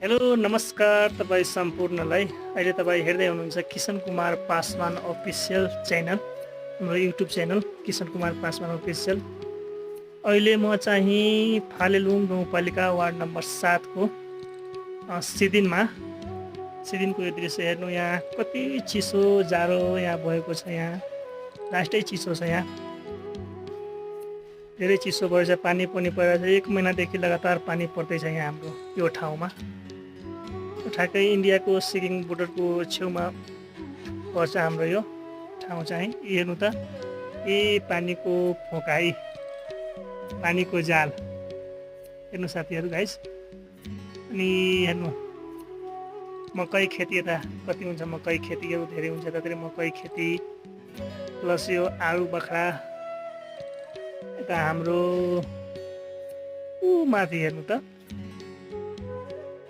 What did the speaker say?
Hello नमस्कार तपाईँ सम्पूर्णलाई। अहिले तपाईँ हेर्दै हुनुहुन्छ किशन कुमार पासवान अफिसियल च्यानल, हाम्रो YouTube channel Kishan Kumar Paswan official. अहिले म चाहिँ फालेलुङ गाउँपालिका वार्ड नम्बर 7 को सिदिनको यो दृश्य हेर्नु। यहाँ कति चिसो जाडो यहाँ भएको छ। यहाँ लास्टै चिसो छ, यहाँ धेरै चिसो भएछ। पानी पनि परिरहेछ, 1 महिनादेखि लगातार पानी पर्दैछ यहाँ हाम्रो यो ठाउँमा। ठ्याक्कै इन्डियाको सिक्किम बोर्डरको छेउमा पर्छ हाम्रो यो ठाउँ चाहिँ। हेर्नु त, पानीको फोकाइ, पानीको जाल हेर्नु साथीहरू, गाइस। अनि हेर्नु मकै खेती यता कति हुन्छ, मकै खेतीहरू धेरै हुन्छ यतातिर। मकै खेती प्लस यो आलु बखरा यता हाम्रो माथि हेर्नु त,